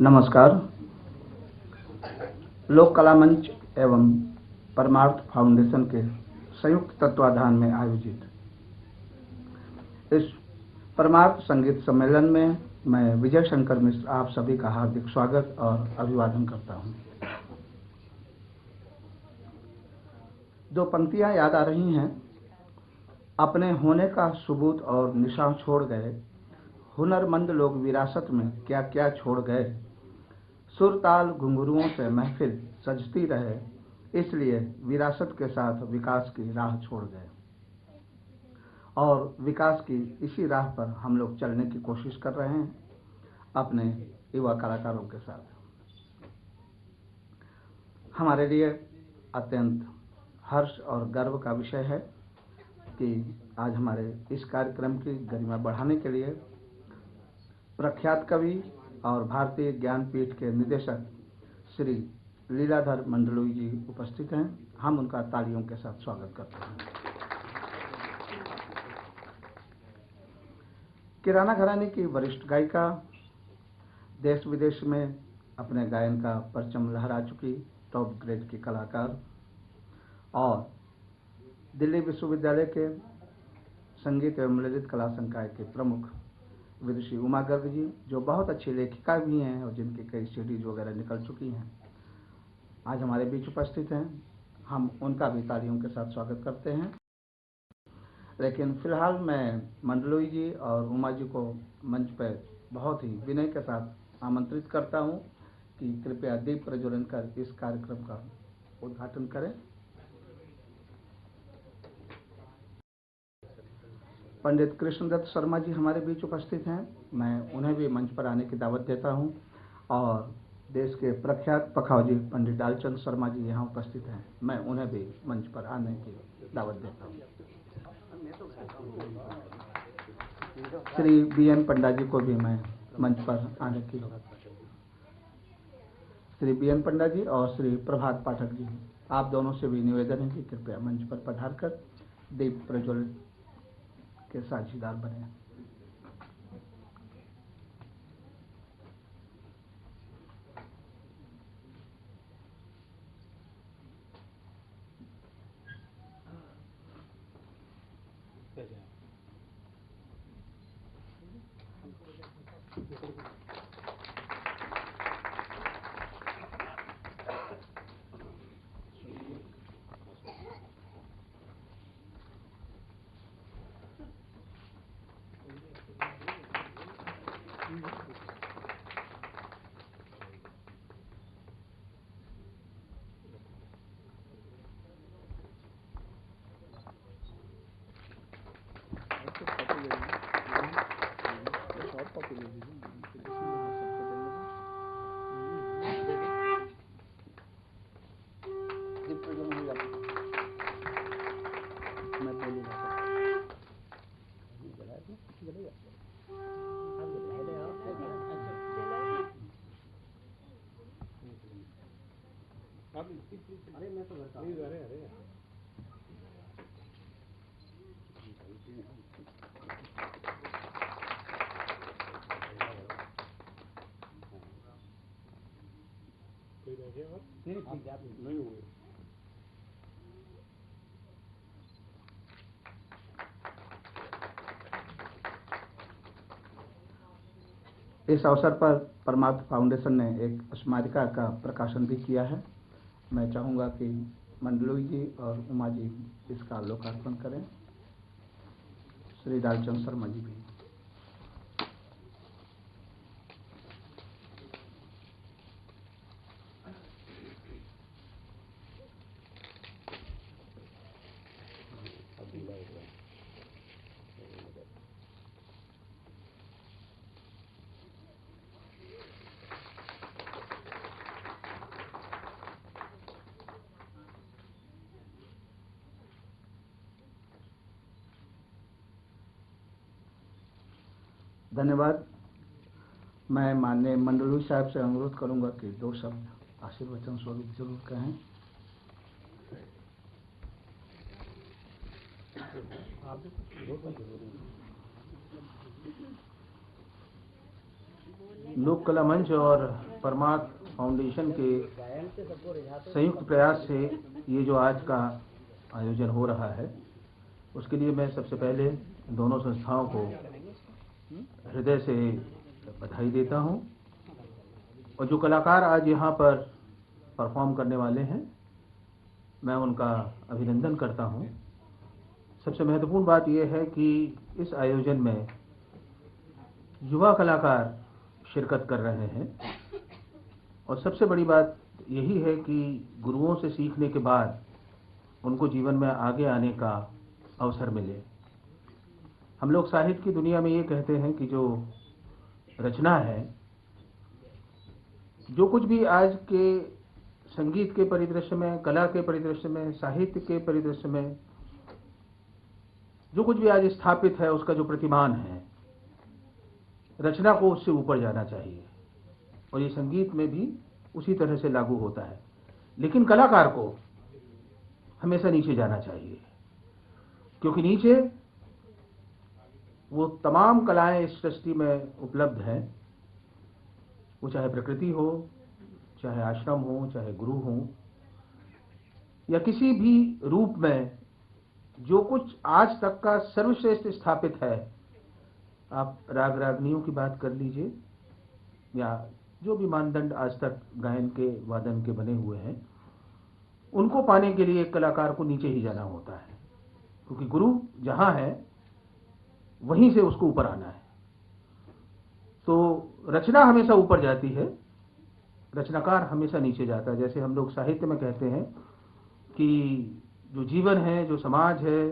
नमस्कार। लोक कला मंच एवं परमार्थ फाउंडेशन के संयुक्त तत्वाधान में आयोजित इस परमार्थ संगीत सम्मेलन में मैं विजय शंकर मिश्र आप सभी का हार्दिक स्वागत और अभिवादन करता हूं। जो पंक्तियां याद आ रही हैं, अपने होने का सबूत और निशान छोड़ गए, हुनरमंद लोग विरासत में क्या क्या छोड़ गए, सुर ताल घुंघरुओं से महफिल सजती रहे, इसलिए विरासत के साथ विकास की राह छोड़ गए और विकास की इसी राह पर हम लोग चलने की कोशिश कर रहे हैं अपने युवा कलाकारों के साथ। हमारे लिए अत्यंत हर्ष और गर्व का विषय है कि आज हमारे इस कार्यक्रम की गरिमा बढ़ाने के लिए प्रख्यात कवि और भारतीय ज्ञानपीठ के निदेशक श्री लीलाधर मंडलोई जी उपस्थित हैं। हम उनका तालियों के साथ स्वागत करते हैं। किराना घराने की वरिष्ठ गायिका, देश विदेश में अपने गायन का परचम लहरा चुकी टॉप ग्रेड की कलाकार और दिल्ली विश्वविद्यालय के संगीत एवं ललित कला संकाय के प्रमुख विदुषी उमा गर्ग जी, जो बहुत अच्छी लेखिका भी हैं और जिनकी कई सीडीज वगैरह निकल चुकी हैं, आज हमारे बीच उपस्थित हैं। हम उनका भी तालियों के साथ स्वागत करते हैं। लेकिन फिलहाल मैं मंडलोई जी और उमा जी को मंच पर बहुत ही विनय के साथ आमंत्रित करता हूं कि कृपया दीप प्रज्वलन कर इस कार्यक्रम का उद्घाटन करें। पंडित कृष्णदत्त शर्मा जी हमारे बीच उपस्थित हैं। मैं उन्हें भी मंच पर आने की दावत देता हूं और देश के प्रख्यात पखावजी पंडित डालचंद शर्मा जी यहाँ उपस्थित हैं। मैं उन्हें भी मंच पर आने की दावत देता हूं। श्री बीएन पंडा जी को भी मैं मंच पर आने की, श्री बीएन पंडा जी और श्री प्रभात पाठक जी, आप दोनों से भी निवेदन है कि कृपया मंच पर पधार कर दीप प्रज्वलित के साझीदार बने। इस अवसर पर परमार्थ फाउंडेशन ने एक स्मारिका का प्रकाशन भी किया है। मैं चाहूँगा कि मंडलोई जी और उमा जी इसका लोकार्पण करें। श्री डालचंद शर्मा जी भी। धन्यवाद। मैं माननीय मंडलोई साहब से अनुरोध करूंगा कि 2 शब्द आशीर्वचन स्वरूप जरूर कहें। लोक कला मंच और परमार्थ फाउंडेशन के संयुक्त प्रयास से ये जो आज का आयोजन हो रहा है, उसके लिए मैं सबसे पहले दोनों संस्थाओं को हृदय से बधाई देता हूं। और जो कलाकार आज यहाँ पर परफॉर्म करने वाले हैं, मैं उनका अभिनंदन करता हूं। सबसे महत्वपूर्ण बात यह है कि इस आयोजन में युवा कलाकार शिरकत कर रहे हैं और सबसे बड़ी बात यही है कि गुरुओं से सीखने के बाद उनको जीवन में आगे आने का अवसर मिले। हम लोग साहित्य की दुनिया में ये कहते हैं कि जो रचना है, जो कुछ भी आज के संगीत के परिदृश्य में, कला के परिदृश्य में, साहित्य के परिदृश्य में जो कुछ भी आज स्थापित है, उसका जो प्रतिमान है, रचना को उससे ऊपर जाना चाहिए। और ये संगीत में भी उसी तरह से लागू होता है। लेकिन कलाकार को हमेशा नीचे जाना चाहिए, क्योंकि नीचे वो तमाम कलाएं इस सृष्टि में उपलब्ध हैं। वो चाहे प्रकृति हो, चाहे आश्रम हो, चाहे गुरु हो, या किसी भी रूप में जो कुछ आज तक का सर्वश्रेष्ठ स्थापित है। आप राग रागनियों की बात कर लीजिए, या जो भी मानदंड आज तक गायन के, वादन के बने हुए हैं, उनको पाने के लिए एक कलाकार को नीचे ही जाना होता है, क्योंकि गुरु जहां है वहीं से उसको ऊपर आना है। तो रचना हमेशा ऊपर जाती है, रचनाकार हमेशा नीचे जाता है। जैसे हम लोग साहित्य में कहते हैं कि जो जीवन है, जो समाज है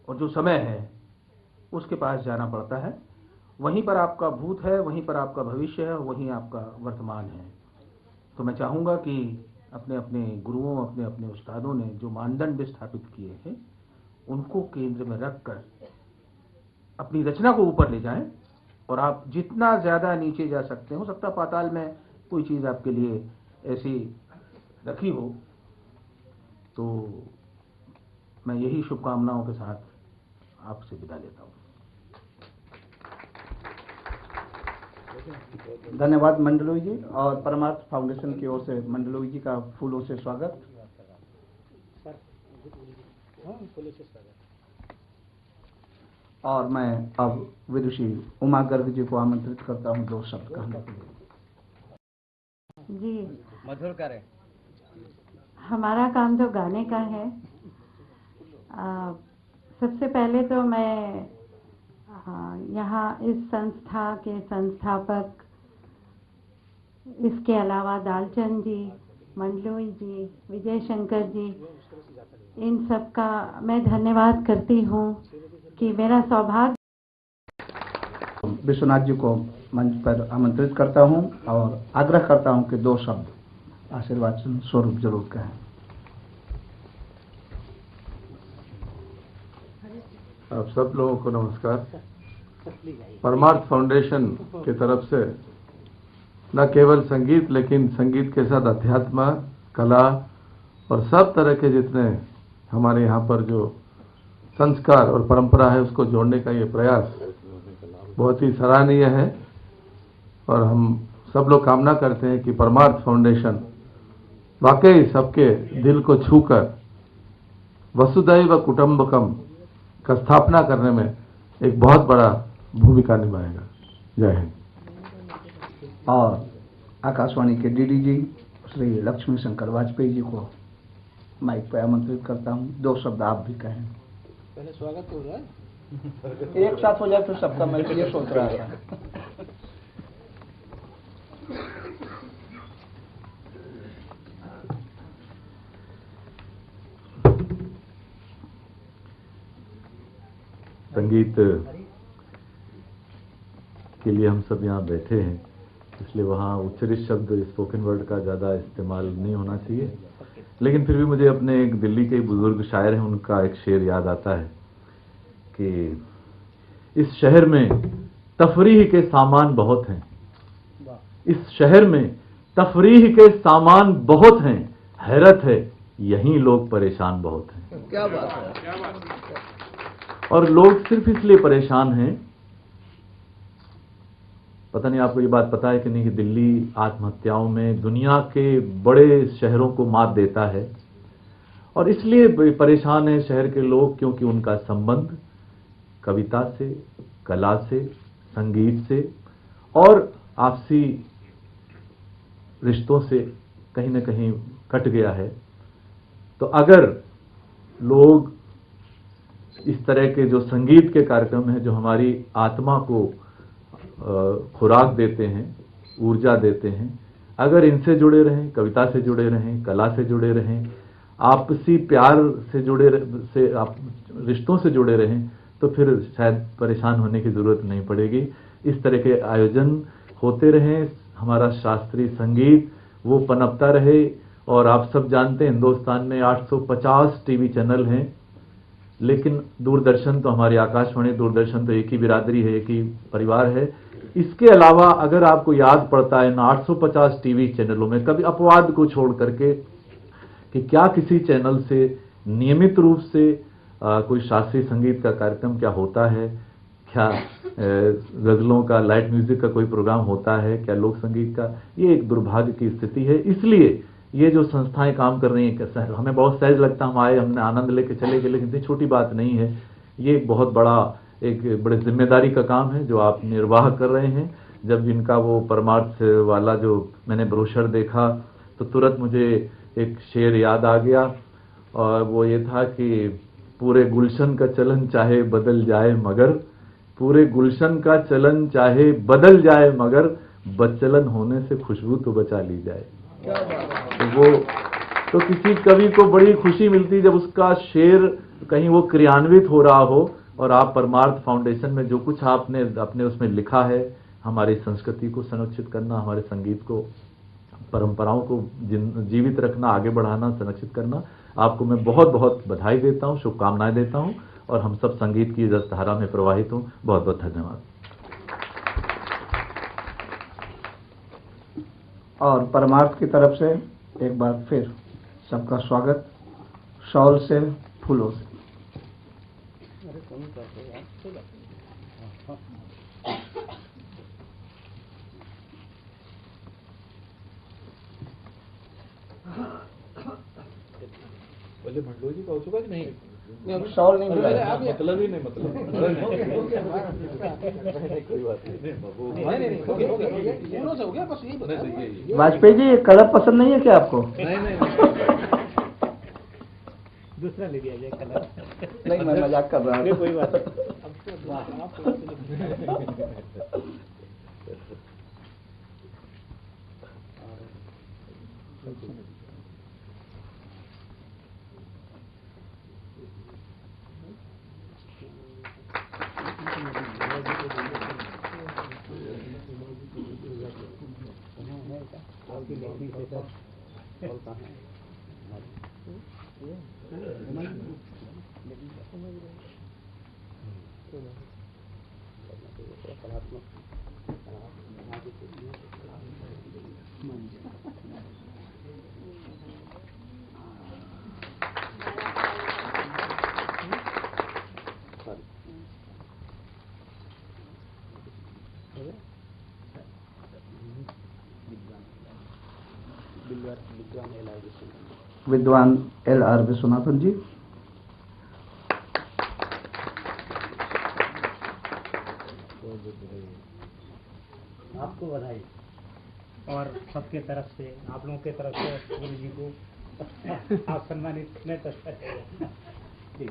और जो समय है, उसके पास जाना पड़ता है। वहीं पर आपका भूत है, वहीं पर आपका भविष्य है, वहीं आपका वर्तमान है। तो मैं चाहूँगा कि अपने अपने गुरुओं, अपने अपने उस्तादों ने जो मानदंड स्थापित किए हैं, उनको केंद्र में रखकर अपनी रचना को ऊपर ले जाएं। और आप जितना ज़्यादा नीचे जा सकते हो सकता पाताल में कोई चीज़ आपके लिए ऐसी रखी हो। तो मैं यही शुभकामनाओं के साथ आपसे विदा लेता हूँ। धन्यवाद मंडलोई जी, और परमार्थ फाउंडेशन की ओर से मंडलोई जी का फूलों से स्वागत। और मैं अब विदुषी उमा गर्ग जी को आमंत्रित करता हूँ 2 शब्द कहने के लिए। जी, मधुर करें। हमारा काम तो गाने का है। सबसे पहले तो मैं यहाँ इस संस्था के संस्थापक, इसके अलावा दालचंद जी, मंडलोई जी, विजय शंकर जी, इन सब का मैं धन्यवाद करती हूँ कि मेरा सौभाग्य। विश्वनाथ जी को मंच पर आमंत्रित करता हूँ और आग्रह करता हूँ कि 2 शब्द आशीर्वाद स्वरूप जरूर कहें। आप सब लोगों को नमस्कार। परमार्थ फाउंडेशन की तरफ से न केवल संगीत, लेकिन संगीत के साथ अध्यात्म, कला और सब तरह के जितने हमारे यहाँ पर जो संस्कार और परंपरा है, उसको जोड़ने का ये प्रयास बहुत ही सराहनीय है। और हम सब लोग कामना करते हैं कि परमार्थ फाउंडेशन वाकई सबके दिल को छूकर वसुधैव कुटुंबकम का स्थापना करने में एक बहुत बड़ा भूमिका निभाएगा। जय हिंद। और आकाशवाणी के डीडी जी श्री लक्ष्मी शंकर वाजपेयी जी को माइक पर आमंत्रित करता हूँ। 2 शब्द आप भी कहें। पहले स्वागत हो रहा है, एक साथ हो जाए फिर सबका, मैं ये सोच रहा था। संगीत के लिए हम सब यहाँ बैठे हैं, इसलिए वहाँ उच्चरित शब्द, स्पोकन वर्ड का ज़्यादा इस्तेमाल नहीं होना चाहिए। लेकिन फिर भी मुझे अपने एक दिल्ली के बुजुर्ग शायर हैं, उनका एक शेर याद आता है कि इस शहर में तफरीह के सामान बहुत हैं, इस शहर में तफरीह के सामान बहुत हैं, हैरत है यहीं लोग परेशान बहुत हैं। क्या बात है। और लोग सिर्फ इसलिए परेशान हैं, पता नहीं आपको ये बात पता है कि नहीं कि दिल्ली आत्महत्याओं में दुनिया के बड़े शहरों को मात देता है, और इसलिए परेशान है शहर के लोग क्योंकि उनका संबंध कविता से, कला से, संगीत से और आपसी रिश्तों से कहीं न कहीं कट गया है। तो अगर लोग इस तरह के जो संगीत के कार्यक्रम हैं जो हमारी आत्मा को खुराक देते हैं, ऊर्जा देते हैं, अगर इनसे जुड़े रहें, कविता से जुड़े रहें, कला से जुड़े रहें, आपसी प्यार से रिश्तों से जुड़े रहें, तो फिर शायद परेशान होने की ज़रूरत नहीं पड़ेगी। इस तरह के आयोजन होते रहें, हमारा शास्त्रीय संगीत वो पनपता रहे। और आप सब जानते हैं हिंदुस्तान में 850 टीवी चैनल हैं, लेकिन दूरदर्शन तो हमारी आकाशवाणी दूरदर्शन तो एक ही बिरादरी है, एक ही परिवार है। इसके अलावा अगर आपको याद पड़ता है इन 850 टीवी चैनलों में, कभी अपवाद को छोड़ करके, कि क्या किसी चैनल से नियमित रूप से कोई शास्त्रीय संगीत का कार्यक्रम क्या होता है, क्या गज़लों का, लाइट म्यूजिक का कोई प्रोग्राम होता है, क्या लोक संगीत का? ये एक दुर्भाग्य की स्थिति है। इसलिए ये जो संस्थाएं काम कर रही हैं, हमें बहुत सहज लगता, हम आए, हमने आनंद लेके चले गए, लेकिन इतनी छोटी बात नहीं है। ये एक बहुत बड़े जिम्मेदारी का काम है जो आप निर्वाह कर रहे हैं। जब इनका वो परमार्थ वाला जो मैंने ब्रोशर देखा तो तुरंत मुझे एक शेर याद आ गया, और वो ये था कि पूरे गुलशन का चलन चाहे बदल जाए मगर, पूरे गुलशन का चलन चाहे बदल जाए मगर, बदचलन होने से खुशबू तो बचा ली जाए। तो किसी कवि को बड़ी खुशी मिलती जब उसका शेर कहीं वो क्रियान्वित हो रहा हो। और आप परमार्थ फाउंडेशन में जो कुछ आपने अपने उसमें लिखा है, हमारी संस्कृति को संरक्षित करना, हमारे संगीत को, परंपराओं को जीवित रखना, आगे बढ़ाना, संरक्षित करना, आपको मैं बहुत बहुत बधाई देता हूँ, शुभकामनाएं देता हूँ, और हम सब संगीत की रस धारा में प्रवाहित हूँ। बहुत बहुत धन्यवाद। और परमार्थ की तरफ से एक बार फिर सबका स्वागत, शॉल से, फूलों से। पहले मंडलो जी का हो चुका कि नहीं? शॉल नहीं मिला, मतलब ही नहीं, मतलब कोई बात नहीं। वाजपेयी जी ये कलर पसंद नहीं है क्या आपको? नहीं दूसरा ले लिया जाए कलर। नहीं, मैं मजाक कर रहा हूँ। कोई बात विद्वान LR विश्वनाथन जी। आपको बधाई, और सबके तरफ से, आप लोगों के तरफ से गुरु जी को आप सम्मानित करने तक जी।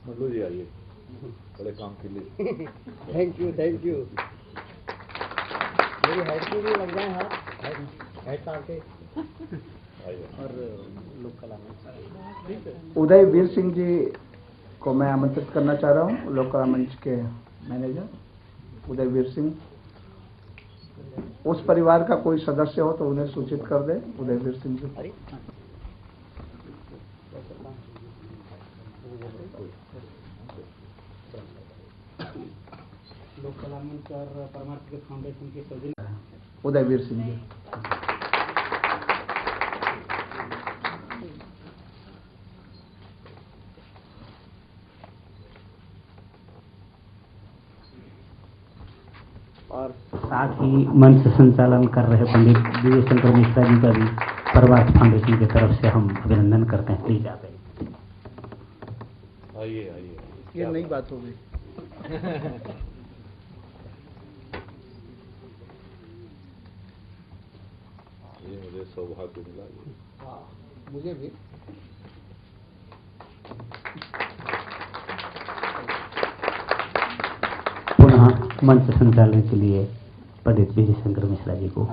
मंडलो जी आइए, बड़े काम के लिए। Thank you, thank you. मेरी हेड की भी लग जाए हाथ, हेड के और लोक कला में। उदय वीर सिंह जी को मैं आमंत्रित करना चाह रहा हूँ, लोक कला मंच के मैनेजर उदय वीर सिंह। उस परिवार का कोई सदस्य हो तो उन्हें सूचित कर दे, उदय वीर सिंह जी। लोक कला मंच और परमार्थ के फाउंडेशन के सौजन्य उदय वीर सिंह जी। और साथ ही मंच संचालन कर रहे पंडित विजय शंकर मिश्रा जी का भी परमार्थ फाउंडेशन की तरफ से हम अभिनंदन करते हैं। प्लीज आप आइए आइए। ये नई बात हो गई। ये मुझे सौभाग्य मिला। हाँ, मुझे भी। पुनः मंच संचालन के लिए पंडित विजय शंकर मिश्रा जी को